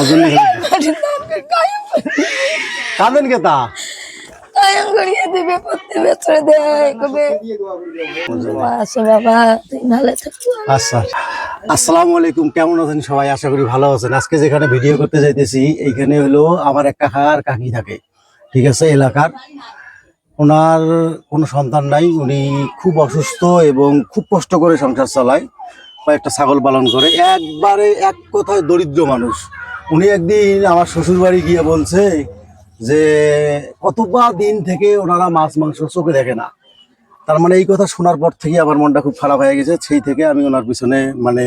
মজুন কাঁদেন কেতা আচ্ছা। আসসালামু আলাইকুম, কেমন আছেন সবাই? আশা করি ভালো আছেন। আজকে যেখানে ভিডিও করতে যাইতেছি এইখানে হলো আমার এক কাকা আর কাকি থাকে, ঠিক আছে, এলাকার। ওনার কোনো সন্তান নাই, উনি খুব অসুস্থ এবং খুব কষ্ট করে সংসার চালায়, কয়েকটা ছাগল পালন করে, একবারে এক কথায় দরিদ্র মানুষ। উনি একদিন আমার শ্বশুর বাড়ি গিয়ে বলছে যে কতবার দিন থেকে ওনারা মাছ মাংস চোখে দেখে না। তার মানে এই কথা শোনার পর থেকে আমার মনটা খুব খারাপ হয়ে গেছে। সেই থেকে আমি ওনার পিছনে মানে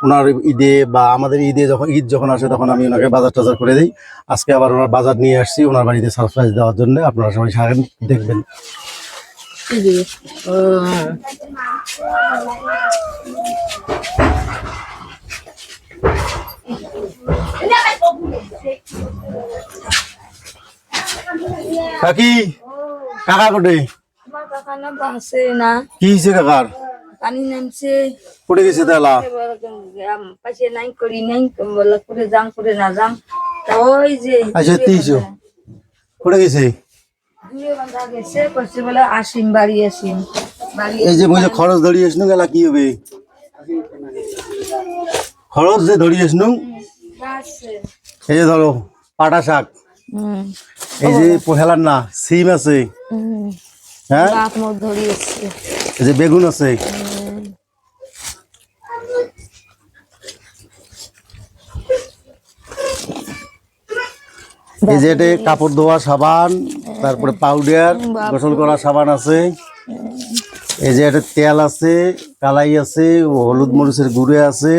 ওনার ঈদে বা আমাদের ঈদে যখন ঈদ যখন আসে তখন আমি ওনাকে বাজার টাজার করে দিই। আজকে আবার ওনার বাজার নিয়ে আসছি ওনার বাড়িতে সারপ্রাইজ দেওয়ার জন্য। আপনারা সবাই সারাদিন দেখবেন। কাকি, কাকা কোটে? কি হয়েছে কাকার? পানি নামছে, কোটে গেছে তেলা? পাশে নাই করি নাই বলে করে যাম করে না যাম ওই যে আচ্ছা, ৩০ কোটে গেছে? দূরে বাঁধা গেছে করছে বলে আসিম বাড়ি আসিম বাড়ি। এই যে বুঝে খরচ ধরিয়ে আসনু গেলা কি হবে? খরচ যে ধরিয়ে আসনু, এই যে ধরো পাটা শাক, এই যে পোহেলার না সিম আছে, হ্যাঁ, এই যে বেগুন আছে, এই যে এটা কাপড় ধোয়া সাবান, তারপরে পাউডার, গোসল করা সাবান আছে, এই যে এটা তেল আছে, কালাই আছে, হলুদ মরিচের গুঁড়ে আছে,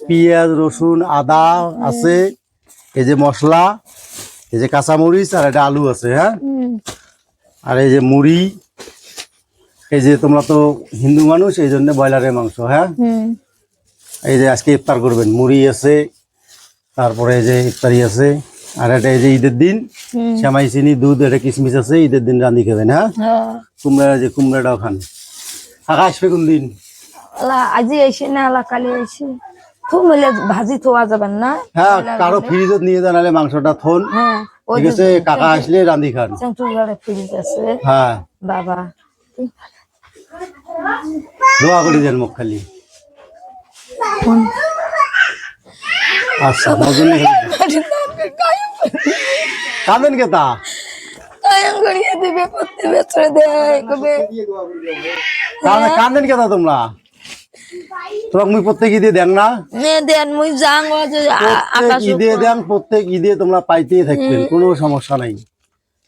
পেঁয়াজ রসুন আদা আছে, এই যে মশলা, এই যে কাঁচামরিচ, আর এটা আলু আছে, হ্যাঁ, আর এই যে মুড়ি। এই যে তোমরা তো হিন্দু মানুষ, এই জন্য ব্রয়লারের মাংস, হ্যাঁ, এই যে আজকে ইফতার করবেন, মুড়ি আছে, তারপরে এই যে ইফতারি আছে, আর এটা এই যে ঈদের দিন সেমাই চিনি দুধ এটা কিশমিশ আছে, ঈদের দিন রাঁধি খাবেন, হ্যাঁ। কুমড়া, যে কুমড়াটাও খান। কাকা আসবে কোন দিন? আজি আইসে না কালি আইসে থুমলে ভাজি থোয়া যাবেন না, হ্যাঁ, কারো ফ্রিজত নিয়ে যান, নাহলে মাংসটা থন, ঠিক আছে, কাকা আসলে রাঁধি খান। ফ্রিজ আছে, হ্যাঁ বাবা দোয়া করে দেন মুখ খালি। আচ্ছা, মজুনে কাঁদেন কেতা? কাঁদেন কেতা তোমরা? তোমাকে মুই প্রত্যেক ঈদে দেন না? ঈদে দেন, প্রত্যেক ঈদে তোমরা পাইতেই থাকবেন, কোনো সমস্যা নাই,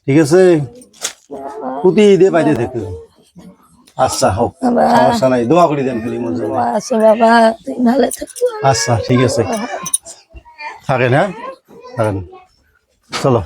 ঠিক আছে, প্রতি ঈদে পাইতে থাকবেন। আচ্ছা হোক, সমস্যা নাই, দোয়া করে দেন খালি মজুর। আচ্ছা ঠিক আছে, থাকেন, হ্যাঁ থাকেন, চলো।